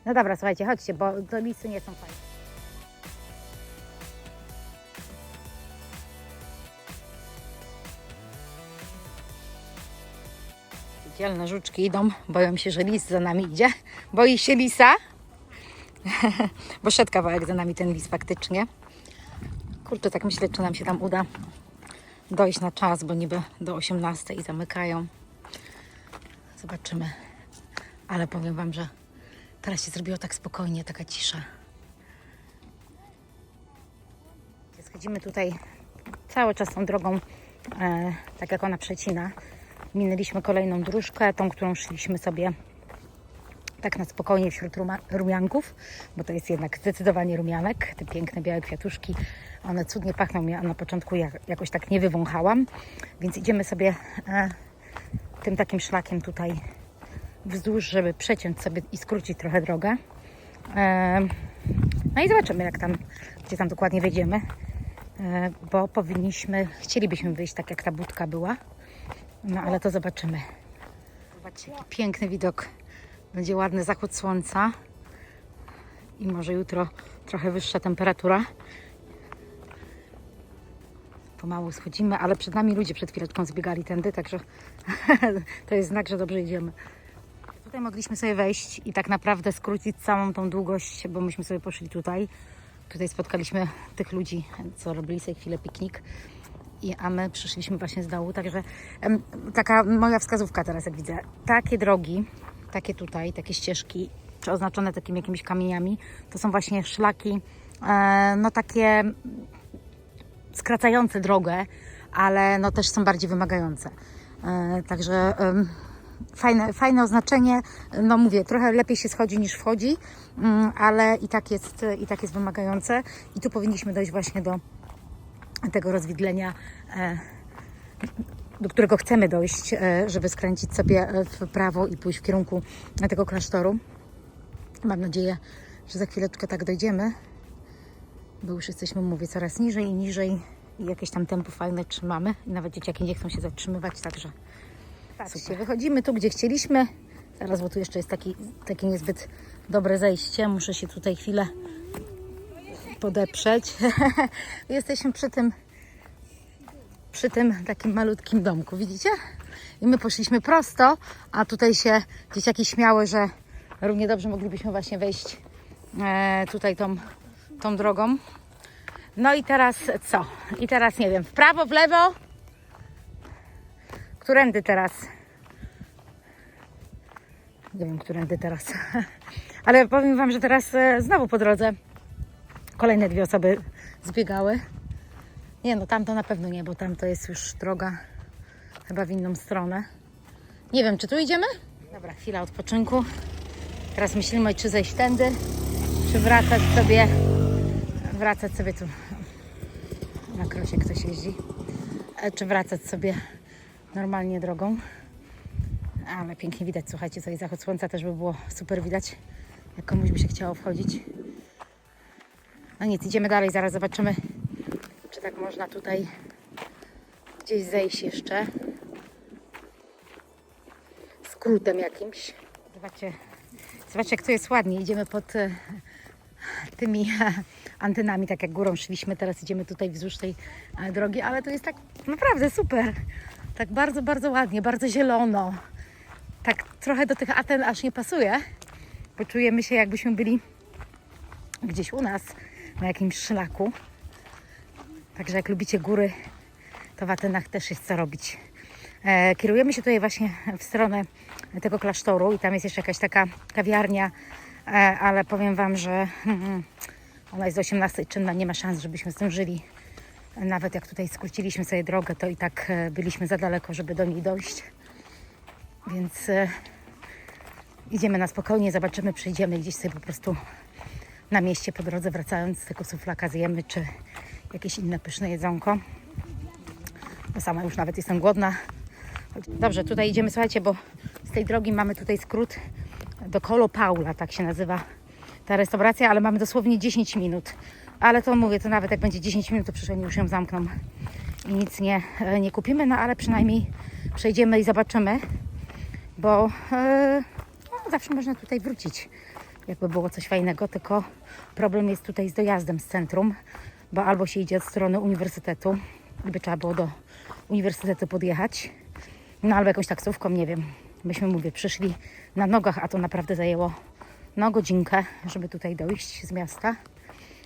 [SPEAKER 1] No dobra, słuchajcie, chodźcie, bo to lisy nie są fajne. Dzielne żuczki idą, boją się, że lis za nami idzie. Boi się lisa? Bo szedł kawałek za nami ten lis faktycznie. Kurczę, tak myślę, czy nam się tam uda dojść na czas, bo niby do 18 zamykają. Zobaczymy. Ale powiem Wam, że teraz się zrobiło tak spokojnie, taka cisza. Schodzimy tutaj cały czas tą drogą, tak jak ona przecina. Minęliśmy kolejną dróżkę, tą, którą szliśmy sobie tak na spokojnie wśród rumianków, bo to jest jednak zdecydowanie rumianek. Te piękne białe kwiatuszki, one cudnie pachną. Ja na początku jakoś tak nie wywąchałam, więc idziemy sobie tym takim szlakiem tutaj wzdłuż, żeby przeciąć sobie i skrócić trochę drogę. No i zobaczymy, gdzie tam dokładnie wejdziemy, bo chcielibyśmy wyjść tak, jak ta budka była, no ale to zobaczymy. Zobaczcie, jaki piękny widok. Będzie ładny zachód słońca i może jutro trochę wyższa temperatura. Pomału schodzimy, ale przed nami ludzie przed chwileczką zbiegali tędy, także to jest znak, że dobrze idziemy. Tutaj mogliśmy sobie wejść i tak naprawdę skrócić całą tą długość, bo myśmy sobie poszli tutaj. Tutaj spotkaliśmy tych ludzi, co robili sobie chwilę piknik. A my przyszliśmy właśnie z dołu, także taka moja wskazówka teraz, jak widzę. Takie drogi, takie tutaj, takie ścieżki, czy oznaczone takimi jakimiś kamieniami, to są właśnie szlaki, no takie skracające drogę, ale no też są bardziej wymagające. Także fajne oznaczenie. No mówię, trochę lepiej się schodzi niż wchodzi, ale i tak jest wymagające. I tu powinniśmy dojść właśnie do tego rozwidlenia, do którego chcemy dojść, żeby skręcić sobie w prawo i pójść w kierunku tego klasztoru. Mam nadzieję, że za chwileczkę tak dojdziemy, bo już jesteśmy, mówię, coraz niżej i niżej i jakieś tam tempo fajne trzymamy. I nawet dzieciaki nie chcą się zatrzymywać, także patrzcie, wychodzimy tu, gdzie chcieliśmy. Teraz, bo tu jeszcze jest takie niezbyt dobre zejście. Muszę się tutaj chwilę podeprzeć. Jesteśmy przy tym takim malutkim domku, widzicie? I my poszliśmy prosto, a tutaj się dzieciaki śmiały, że równie dobrze moglibyśmy właśnie wejść tutaj tą drogą. No i teraz co? I teraz nie wiem, w prawo, w lewo? Którędy teraz? Nie wiem, którędy teraz. Ale powiem Wam, że teraz znowu po drodze kolejne dwie osoby zbiegały. Nie, no tamto na pewno nie, bo tamto jest już droga chyba w inną stronę. Nie wiem, czy tu idziemy? Dobra, chwila odpoczynku. Teraz myślimy, czy zejść tędy, czy wracać sobie tu. Na krosie ktoś jeździ. Czy wracać sobie normalnie drogą. Ale pięknie widać, słuchajcie, tutaj zachód słońca też by było super widać, jak komuś by się chciało wchodzić. No nic, idziemy dalej, zaraz zobaczymy, czy tak można tutaj gdzieś zejść jeszcze. Skrótem jakimś. Zobaczcie, jak to jest ładnie. Idziemy pod tymi antenami, tak jak górą szliśmy. Teraz idziemy tutaj wzdłuż tej drogi, ale to jest tak naprawdę super. Tak bardzo, bardzo ładnie, bardzo zielono. Tak trochę do tych Aten aż nie pasuje, bo czujemy się, jakbyśmy byli gdzieś u nas na jakimś szlaku. Także jak lubicie góry, to w Atenach też jest co robić. Kierujemy się tutaj właśnie w stronę tego klasztoru i tam jest jeszcze jakaś taka kawiarnia, ale powiem Wam, że ona jest do 18 czynna, nie ma szans, żebyśmy zdążyli. Nawet jak tutaj skróciliśmy sobie drogę, to i tak byliśmy za daleko, żeby do niej dojść. Więc idziemy na spokojnie, zobaczymy, przyjdziemy gdzieś sobie po prostu na mieście po drodze, wracając z tego suflaka zjemy, czy jakieś inne pyszne jedzonko. Bo sama już nawet jestem głodna. Dobrze, tutaj idziemy, słuchajcie, bo z tej drogi mamy tutaj skrót do Colo Paula, tak się nazywa ta restauracja, ale mamy dosłownie 10 minut. Ale to mówię, to nawet jak będzie 10 minut, to przecież oni już ją zamkną i nic nie kupimy, no ale przynajmniej przejdziemy i zobaczymy, bo no, zawsze można tutaj wrócić, jakby było coś fajnego, tylko problem jest tutaj z dojazdem z centrum, bo albo się idzie od strony uniwersytetu, gdyby trzeba było do uniwersytetu podjechać, no albo jakąś taksówką, nie wiem. Myśmy, mówię, przyszli na nogach, a to naprawdę zajęło no godzinkę, żeby tutaj dojść z miasta.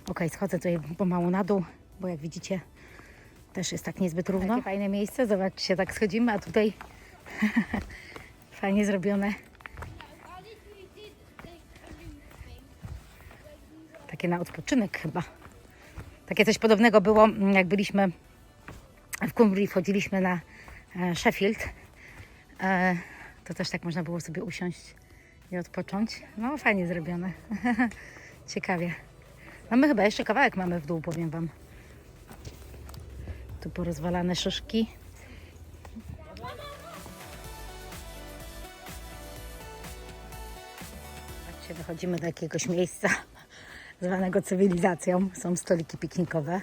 [SPEAKER 1] Okej, schodzę tutaj pomału na dół, bo jak widzicie, też jest tak niezbyt równo. Takie fajne miejsce, zobaczcie, tak schodzimy, a tutaj fajnie zrobione. Takie na odpoczynek chyba. Takie coś podobnego było, jak byliśmy w Cumbrii, wchodziliśmy na Sheffield. To też tak można było sobie usiąść i odpocząć. No fajnie zrobione. Ciekawie. No my chyba jeszcze kawałek mamy w dół, powiem Wam. Tu porozwalane szyszki. Patrzcie, dochodzimy do jakiegoś miejsca zwanego cywilizacją. Są stoliki piknikowe.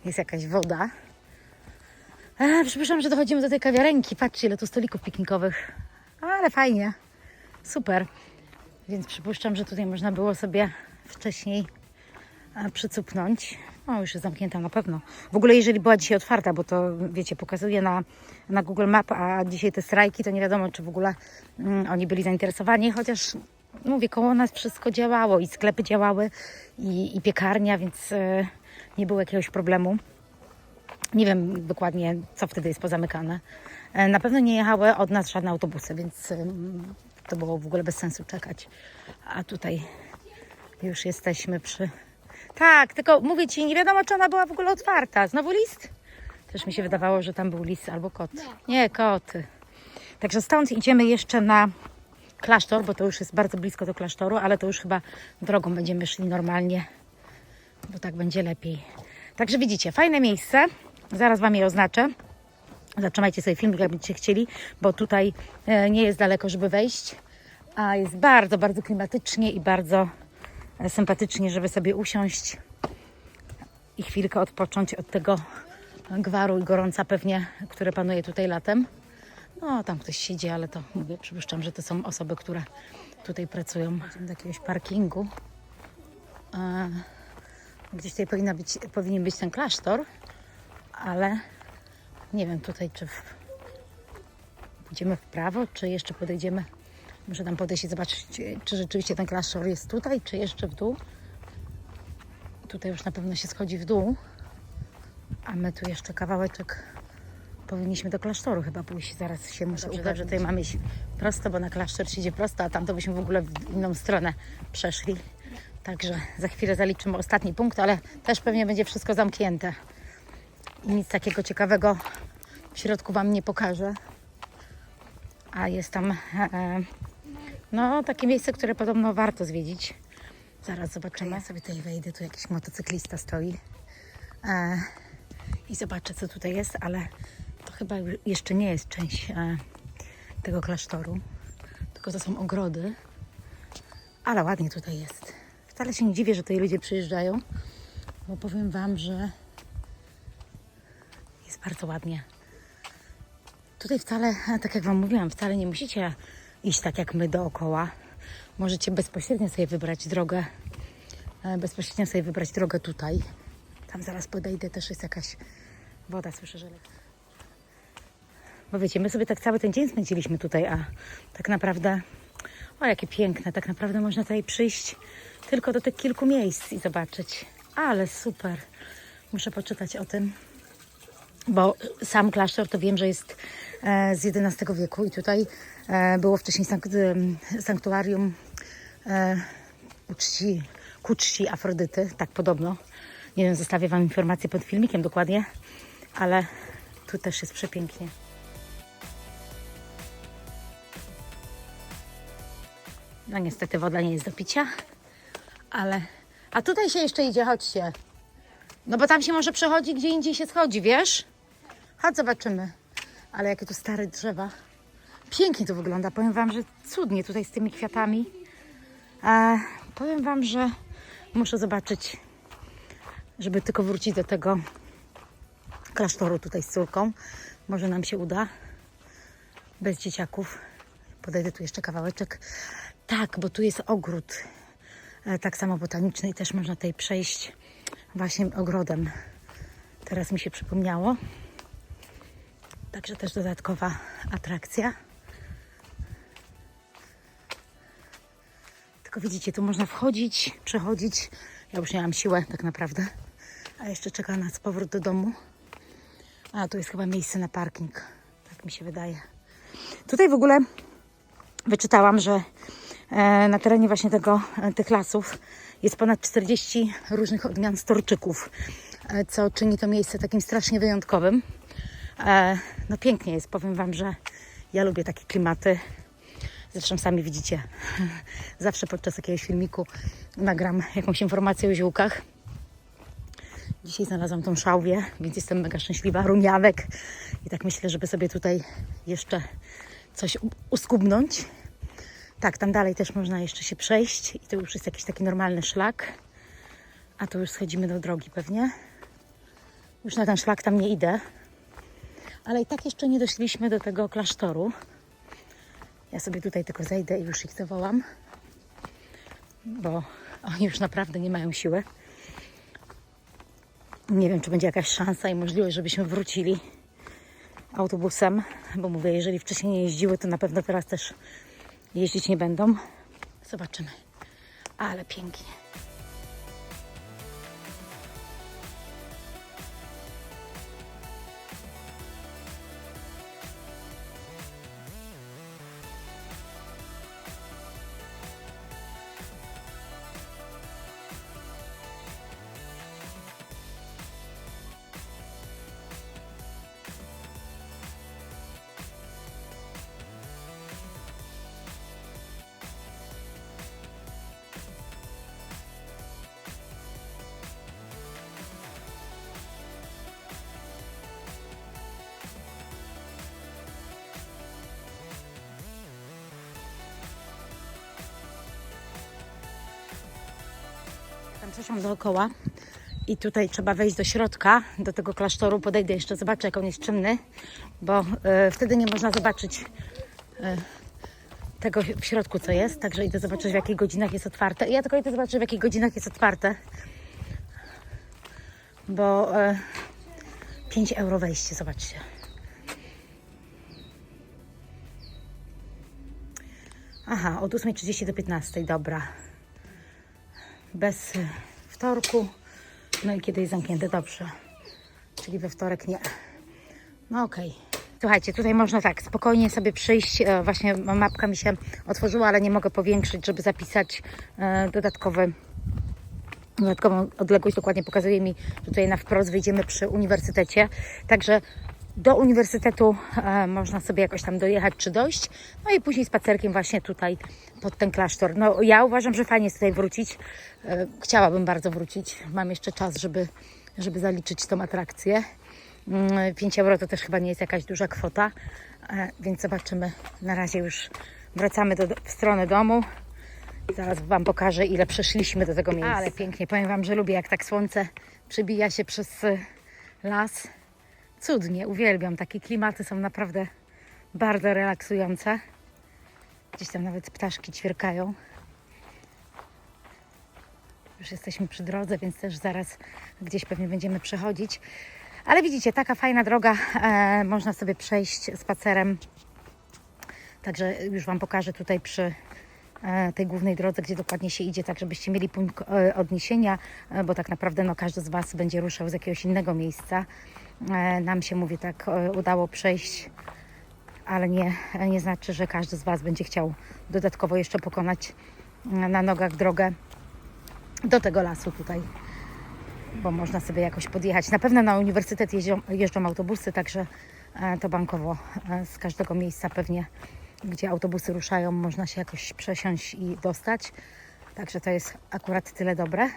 [SPEAKER 1] Jest jakaś woda. Przepraszam, że dochodzimy do tej kawiarenki. Patrzcie, ile tu stolików piknikowych. Ale fajnie. Super. Więc przypuszczam, że tutaj można było sobie wcześniej przycupnąć. O, już jest zamknięta na pewno. W ogóle jeżeli była dzisiaj otwarta, bo to wiecie, pokazuje na Google Map, a dzisiaj te strajki, to nie wiadomo, czy w ogóle oni byli zainteresowani, chociaż mówię, koło nas wszystko działało i sklepy działały i piekarnia, więc nie było jakiegoś problemu. Nie wiem dokładnie, co wtedy jest pozamykane. Na pewno nie jechały od nas żadne autobusy, więc to było w ogóle bez sensu czekać. A tutaj już jesteśmy przy... Tak, tylko mówię Ci, nie wiadomo, czy ona była w ogóle otwarta. Znowu list? Też mi się wydawało, że tam był lis albo kot. Nie, koty. Także stąd idziemy jeszcze na klasztor, bo to już jest bardzo blisko do klasztoru, ale to już chyba drogą będziemy szli normalnie, bo tak będzie lepiej. Także widzicie, fajne miejsce. Zaraz Wam je oznaczę. Zatrzymajcie sobie filmik, jak będziecie chcieli, bo tutaj nie jest daleko, żeby wejść. A jest bardzo, bardzo klimatycznie i bardzo sympatycznie, żeby sobie usiąść i chwilkę odpocząć od tego gwaru i gorąca pewnie, które panuje tutaj latem. No, tam ktoś siedzi, ale to mówię, przypuszczam, że to są osoby, które tutaj pracują. Idziemy do jakiegoś parkingu. Gdzieś tutaj powinien być ten klasztor, ale nie wiem tutaj, czy idziemy w prawo, czy jeszcze podejdziemy. Muszę tam podejść i zobaczyć, czy rzeczywiście ten klasztor jest tutaj, czy jeszcze w dół. Tutaj już na pewno się schodzi w dół, a my tu jeszcze kawałeczek powinniśmy do klasztoru chyba pójść. Zaraz się muszę udać, że tutaj mamy iść prosto, bo na klasztor się idzie prosto, a tam to byśmy w ogóle w inną stronę przeszli. Także za chwilę zaliczymy ostatni punkt, ale też pewnie będzie wszystko zamknięte. I nic takiego ciekawego w środku Wam nie pokażę. A jest tam no takie miejsce, które podobno warto zwiedzić. Zaraz zobaczymy. Ja sobie tutaj wejdę, tu jakiś motocyklista stoi. I zobaczę, co tutaj jest, ale to chyba jeszcze nie jest część tego klasztoru. Tylko to są ogrody. Ale ładnie tutaj jest. Wcale się nie dziwię, że tutaj ludzie przyjeżdżają, bo powiem Wam, że jest bardzo ładnie. Tutaj wcale, tak jak Wam mówiłam, wcale nie musicie iść tak jak my dookoła. Możecie bezpośrednio sobie wybrać drogę tutaj. Tam zaraz podejdę, też jest jakaś woda, słyszę, że... Bo wiecie, my sobie tak cały ten dzień spędziliśmy tutaj, a tak naprawdę... O, jakie piękne, tak naprawdę można tutaj przyjść tylko do tych kilku miejsc i zobaczyć. Ale super. Muszę poczytać o tym, bo sam klasztor to wiem, że jest z XI wieku i tutaj było wcześniej sanktuarium ku czci Afrodyty, tak podobno. Nie wiem, zostawię Wam informację pod filmikiem dokładnie, ale tu też jest przepięknie. No niestety woda nie jest do picia, ale... A tutaj się jeszcze idzie, chodźcie. No bo tam się może przechodzi, gdzie indziej się schodzi, wiesz? Chodź, zobaczymy. Ale jakie tu stare drzewa. Pięknie to wygląda. Powiem Wam, że cudnie tutaj z tymi kwiatami. Powiem Wam, że muszę zobaczyć, żeby tylko wrócić do tego klasztoru tutaj z córką. Może nam się uda. Bez dzieciaków. Podejdę tu jeszcze kawałeczek. Tak, bo tu jest ogród. Tak samo botaniczny i też można tutaj przejść właśnie ogrodem. Teraz mi się przypomniało. Także też dodatkowa atrakcja. Tylko widzicie, tu można wchodzić, przechodzić. Ja już nie mam siłę tak naprawdę. A jeszcze czeka nas powrót do domu. A tu jest chyba miejsce na parking. Tak mi się wydaje. Tutaj w ogóle wyczytałam, że na terenie właśnie tych lasów jest ponad 40 różnych odmian storczyków, co czyni to miejsce takim strasznie wyjątkowym. No pięknie jest, powiem Wam, że ja lubię takie klimaty. Zresztą sami widzicie, zawsze podczas jakiegoś filmiku nagram jakąś informację o ziółkach. Dzisiaj znalazłam tą szałwię, więc jestem mega szczęśliwa. Rumianek. I tak myślę, żeby sobie tutaj jeszcze coś uskubnąć. Tak, tam dalej też można jeszcze się przejść. I to już jest jakiś taki normalny szlak. A tu już schodzimy do drogi pewnie. Już na ten szlak tam nie idę. Ale i tak jeszcze nie doszliśmy do tego klasztoru. Ja sobie tutaj tylko zejdę i już ich zawołam. Bo oni już naprawdę nie mają siły. Nie wiem, czy będzie jakaś szansa i możliwość, żebyśmy wrócili autobusem, bo mówię, jeżeli wcześniej nie jeździły, to na pewno teraz też jeździć nie będą. Zobaczymy. Ale pięknie. Tam przeszłam dookoła i tutaj trzeba wejść do środka, do tego klasztoru. Podejdę jeszcze, zobaczę, jak on jest czynny, bo wtedy nie można zobaczyć tego w środku, co jest. Także idę zobaczyć, w jakich godzinach jest otwarte. I ja tylko idę zobaczyć, w jakich godzinach jest otwarte, bo 5 euro wejście, zobaczcie. Aha, od 8:30 do 15:00, dobra. Bez wtorku. No i kiedy jest zamknięte, dobrze. Czyli we wtorek nie. No okej. Słuchajcie, tutaj można tak spokojnie sobie przyjść. Właśnie mapka mi się otworzyła, ale nie mogę powiększyć, żeby zapisać dodatkową odległość. Dokładnie pokazuje mi, że tutaj na wprost wyjdziemy przy uniwersytecie. Także do uniwersytetu można sobie jakoś tam dojechać czy dojść. No i później spacerkiem właśnie tutaj pod ten klasztor. No ja uważam, że fajnie jest tutaj wrócić. Chciałabym bardzo wrócić. Mam jeszcze czas, żeby zaliczyć tą atrakcję. 5 euro to też chyba nie jest jakaś duża kwota, więc zobaczymy. Na razie już wracamy w stronę domu. Zaraz Wam pokażę, ile przeszliśmy do tego miejsca. Ale pięknie. Powiem Wam, że lubię, jak tak słońce przebija się przez las. Cudnie, uwielbiam. Takie klimaty są naprawdę bardzo relaksujące. Gdzieś tam nawet ptaszki ćwierkają. Już jesteśmy przy drodze, więc też zaraz gdzieś pewnie będziemy przechodzić. Ale widzicie, taka fajna droga, można sobie przejść spacerem. Także już Wam pokażę tutaj przy tej głównej drodze, gdzie dokładnie się idzie, tak żebyście mieli punkt odniesienia, bo tak naprawdę no, każdy z Was będzie ruszał z jakiegoś innego miejsca. Nam się, mówię, tak udało przejść, ale nie znaczy, że każdy z Was będzie chciał dodatkowo jeszcze pokonać na nogach drogę do tego lasu tutaj, bo można sobie jakoś podjechać. Na pewno na uniwersytet jeżdżą autobusy, także to bankowo z każdego miejsca pewnie, gdzie autobusy ruszają, można się jakoś przesiąść i dostać. Także to jest akurat tyle dobre.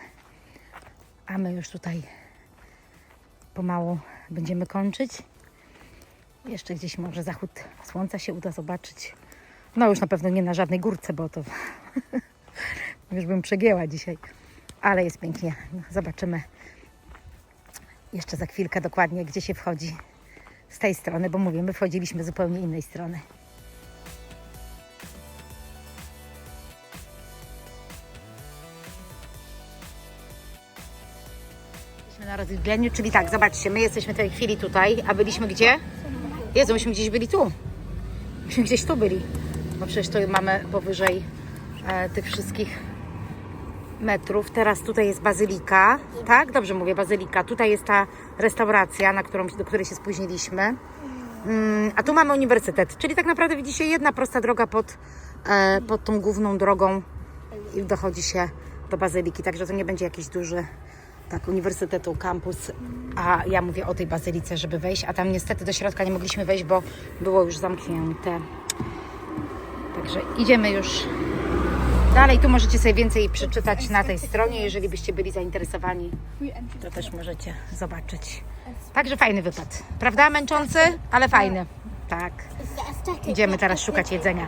[SPEAKER 1] A my już tutaj pomału będziemy kończyć. Jeszcze gdzieś może zachód słońca się uda zobaczyć. No już na pewno nie na żadnej górce, bo to już bym przegięła dzisiaj. Ale jest pięknie. Zobaczymy jeszcze za chwilkę dokładnie, gdzie się wchodzi z tej strony, bo mówię, my wchodziliśmy z zupełnie innej strony. Jesteśmy na rozwidleniu, czyli tak, zobaczcie, my jesteśmy w tej chwili tutaj, a byliśmy gdzie? Jezu, myśmy gdzieś byli tu. Myśmy gdzieś tu byli, bo przecież tu mamy powyżej tych wszystkich metrów. Teraz tutaj jest bazylika, tak? Dobrze mówię, bazylika. Tutaj jest ta restauracja, do której się spóźniliśmy. A tu mamy uniwersytet, czyli tak naprawdę widzicie, jedna prosta droga pod tą główną drogą i dochodzi się do bazyliki, także to nie będzie jakiś duży uniwersytetu, kampus, a ja mówię o tej bazylice, żeby wejść, a tam niestety do środka nie mogliśmy wejść, bo było już zamknięte. Także idziemy już dalej. Tu możecie sobie więcej przeczytać na tej stronie, jeżeli byście byli zainteresowani, to też możecie zobaczyć. Także fajny wypad, prawda? Męczący, ale fajny. Tak. Idziemy teraz szukać jedzenia.